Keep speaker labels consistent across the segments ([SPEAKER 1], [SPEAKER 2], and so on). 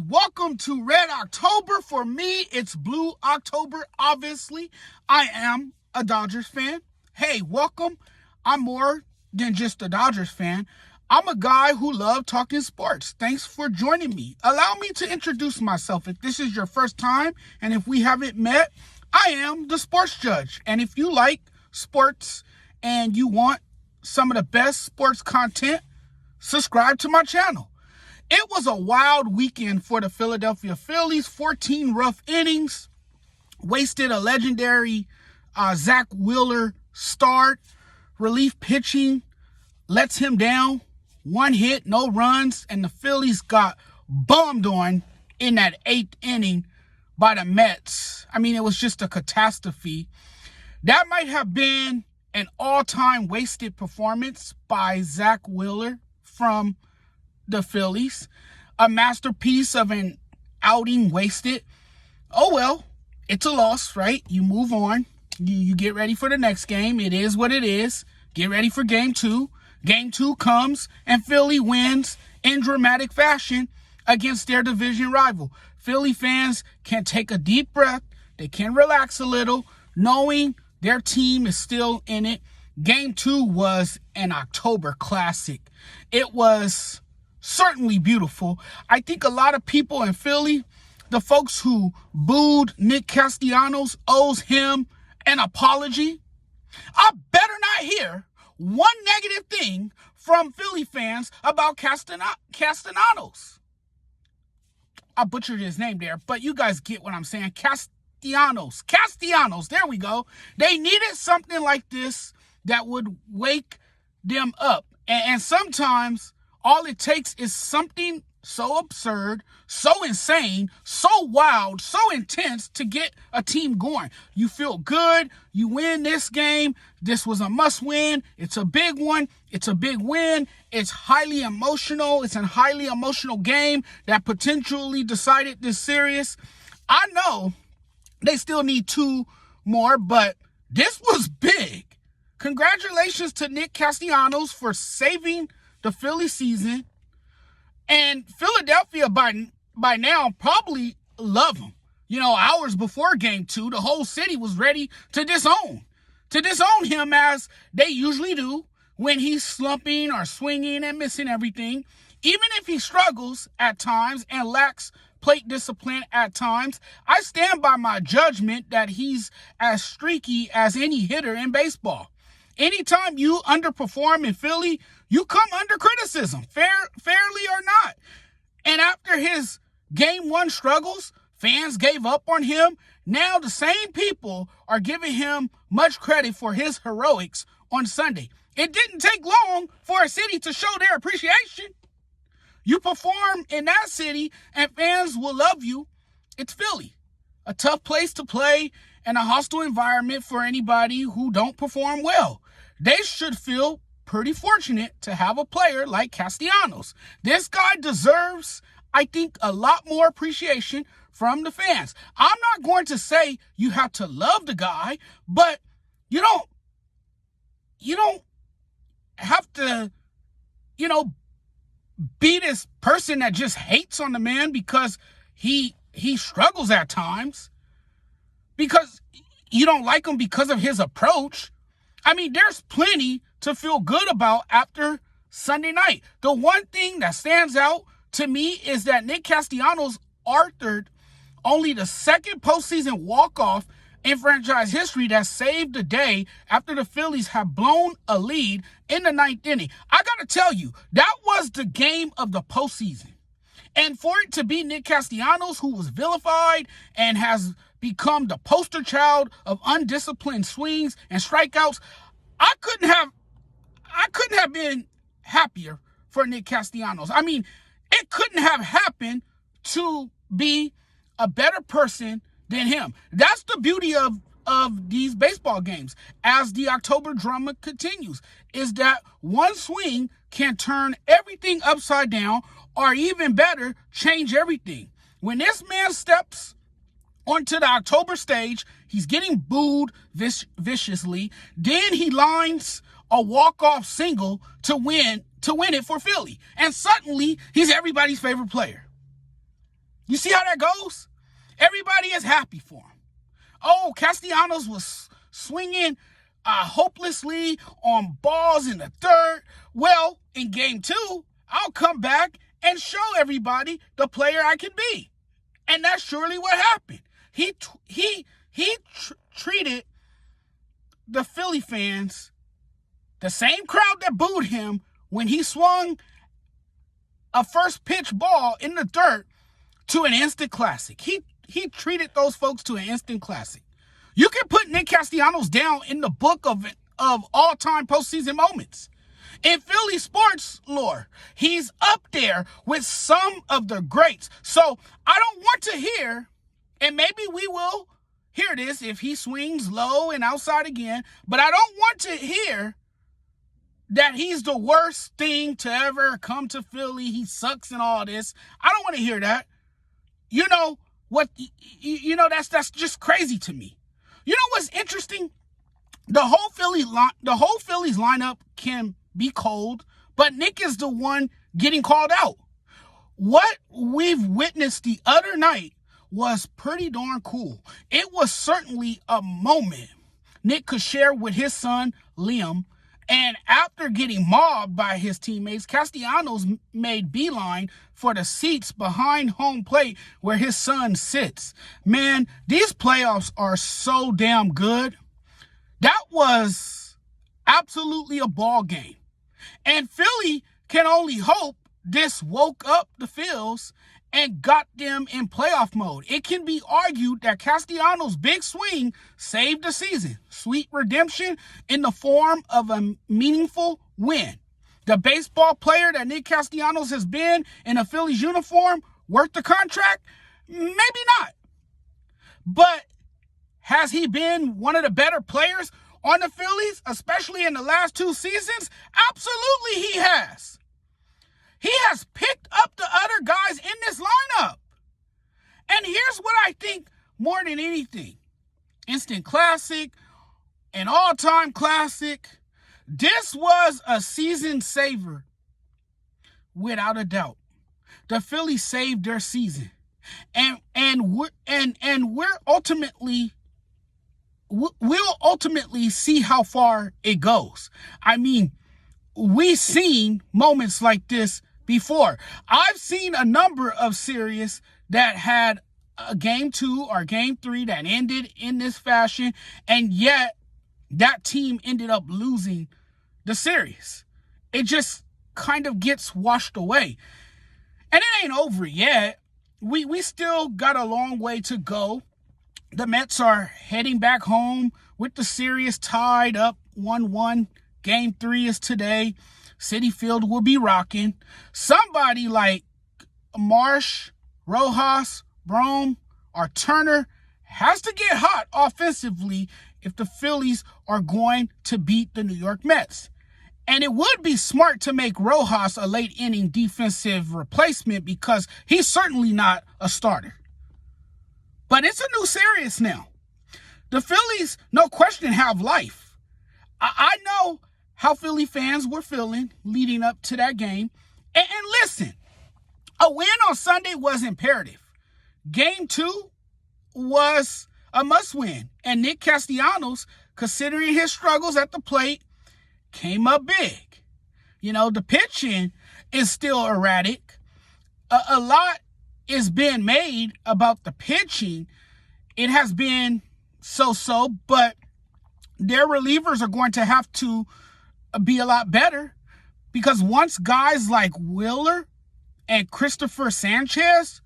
[SPEAKER 1] welcome to Red October. For me, it's Blue October, obviously. I am a Dodgers fan. Hey, welcome. I'm more than just a Dodgers fan. I'm a guy who loves talking sports. Thanks for joining me. Allow me to introduce myself if this is your first time, and if we haven't met, I am the sports judge. And if you like sports and you want some of the best sports content, subscribe to my channel. It was a wild weekend for the Philadelphia Phillies. 14 rough innings. Wasted a legendary Zach Wheeler start. Relief pitching lets him down. 1 hit, no runs. And the Phillies got bummed on in that 8th inning by the Mets. I mean, it was just a catastrophe. That might have been an all-time wasted performance by Zach Wheeler from the Phillies. A masterpiece of an outing wasted. Oh well, it's a loss, right? You move on. You get ready for the next game. It is what it is. Get ready for game 2. Game 2 comes and Philly wins in dramatic fashion against their division rival. Philly fans can take a deep breath. They can relax a little, knowing their team is still in it. Game 2 was an October classic. It was certainly beautiful. I think a lot of people in Philly, the folks who booed Nick Castellanos, owes him an apology. I better not hear one negative thing from Philly fans about Castellanos. I butchered his name there, but you guys get what I'm saying. Castellanos, there we go. They needed something like this that would wake them up. And sometimes all it takes is something so absurd, so insane, so wild, so intense to get a team going. You feel good. You win this game. This was a must win. It's a big one. It's a big win. It's highly emotional. It's a highly emotional game that potentially decided this series. I know they still need 2 more, but this was big. Congratulations to Nick Castellanos for saving the Philly season. And Philadelphia by now probably love him. You know, hours before game 2, the whole city was ready to disown him, as they usually do when he's slumping or swinging and missing everything. Even if he struggles at times and lacks plate discipline at times, I stand by my judgment that he's as streaky as any hitter in baseball. Anytime you underperform in Philly, you come under criticism, fairly or not. And after his game 1 struggles, fans gave up on him. Now the same people are giving him much credit for his heroics on Sunday. It didn't take long for a city to show their appreciation. You perform in that city and fans will love you. It's Philly, a tough place to play and a hostile environment for anybody who don't perform well. They should feel pretty fortunate to have a player like Castellanos. This guy deserves, I think, a lot more appreciation from the fans. I'm not going to say you have to love the guy, but you don't have to, be this person that just hates on the man because he struggles at times, because you don't like him because of his approach. I mean, there's plenty to feel good about after Sunday night. The one thing that stands out to me is that Nick Castellanos authored only the 2nd postseason walk-off in franchise history that saved the day after the Phillies have blown a lead in the 9th inning. I got to tell you, that was the game of the postseason. And for it to be Nick Castellanos, who was vilified and has become the poster child of undisciplined swings and strikeouts, I couldn't have been happier for Nick Castellanos. I mean, it couldn't have happened to be a better person than him. That's the beauty of these baseball games as the October drama continues, is that one swing can turn everything upside down, or even better, change everything. When this man steps onto the October stage, he's getting booed viciously. Then he lines a walk-off single to win it for Philly. And suddenly, he's everybody's favorite player. You see how that goes? Everybody is happy for him. Oh, Castellanos was swinging hopelessly on balls in the third. Well, in game 2, I'll come back and show everybody the player I can be. And that's surely what happened. He treated the Philly fans, the same crowd that booed him when he swung a first pitch ball in the dirt, to an instant classic. He treated those folks to an instant classic. You can put Nick Castellanos down in the book of all-time postseason moments. In Philly sports lore, he's up there with some of the greats. So I don't want to hear, and maybe we will hear this if he swings low and outside again, but I don't want to hear that he's the worst thing to ever come to Philly. He sucks and all this. I don't want to hear that. You know what? That's just crazy to me. You know what's interesting? The whole Phillies lineup can be cold, but Nick is the one getting called out. What we've witnessed the other night was pretty darn cool. It was certainly a moment Nick could share with his son Liam. And after getting mobbed by his teammates, Castellanos made beeline for the seats behind home plate where his son sits. Man, these playoffs are so damn good. That was absolutely a ball game. And Philly can only hope this woke up the Phils and got them in playoff mode. It can be argued that Castellanos' big swing saved the season. Sweet redemption in the form of a meaningful win. The baseball player that Nick Castellanos has been in a Phillies uniform, worth the contract? Maybe not. But has he been one of the better players on the Phillies, especially in the last 2 seasons? Absolutely he has. He has picked up the other guys in this lineup. And here's what I think more than anything. Instant classic, an all-time classic. This was a season saver, without a doubt. The Phillies saved their season. And we'll ultimately see how far it goes. I mean, we've seen moments like this before. I've seen a number of series that had a game 2 or game 3 that ended in this fashion, and yet that team ended up losing the series. It just kind of gets washed away. And it ain't over yet. We still got a long way to go. The Mets are heading back home with the series tied up 1-1. Game 3 is today. Citi Field will be rocking. Somebody like Marsh, Rojas, Brome, or Turner has to get hot offensively if the Phillies are going to beat the New York Mets. And it would be smart to make Rojas a late inning defensive replacement because he's certainly not a starter. But it's a new series now. The Phillies, no question, have life. I know how Philly fans were feeling leading up to that game. And listen, a win on Sunday was imperative. Game 2 was a must-win. And Nick Castellanos, considering his struggles at the plate, came up big. You know, the pitching is still erratic. A lot is being made about the pitching. It has been so-so, but their relievers are going to have to be a lot better because once guys like Wheeler and Christopher Sanchez,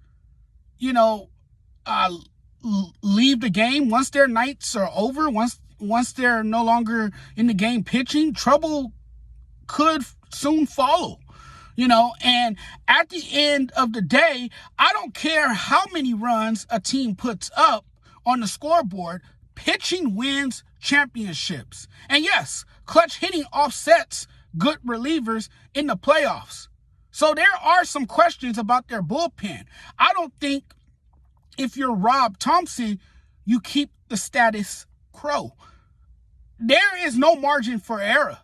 [SPEAKER 1] leave the game, once their nights are over, once they're no longer in the game pitching, trouble could soon follow. And at the end of the day, I don't care how many runs a team puts up on the scoreboard, pitching wins championships. And yes, clutch hitting offsets good relievers in the playoffs. So there are some questions about their bullpen. I don't think if you're Rob Thompson, you keep the status quo. There is no margin for error.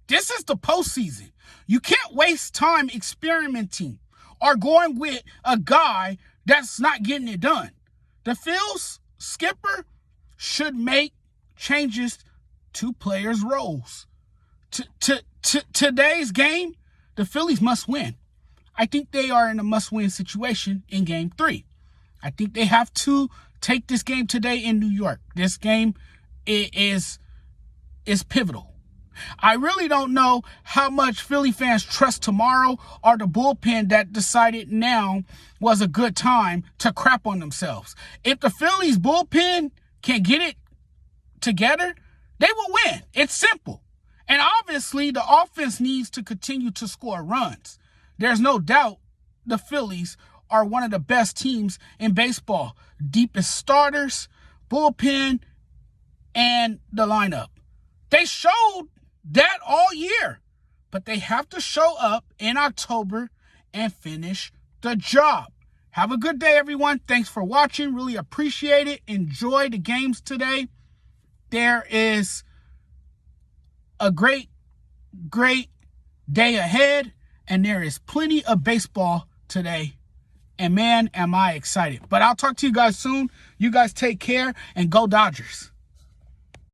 [SPEAKER 1] This is the postseason. You can't waste time experimenting are going with a guy that's not getting it done. The Phillies skipper should make changes to players' roles. Today's game, the Phillies must win. I think they are in a must-win situation in Game 3. I think they have to take this game today in New York. This game is pivotal. I really don't know how much Philly fans trust tomorrow or the bullpen that decided now was a good time to crap on themselves. If the Phillies bullpen can get it together, they will win. It's simple. And obviously, the offense needs to continue to score runs. There's no doubt the Phillies are one of the best teams in baseball. Deepest starters, bullpen, and the lineup. They showed that all year, but they have to show up in October and finish the job. Have a good day, everyone. Thanks for watching. Really appreciate it. Enjoy the games today. There is a great day ahead, and there is plenty of baseball today. And man, am I excited. But I'll talk to you guys soon. You guys take care and go Dodgers.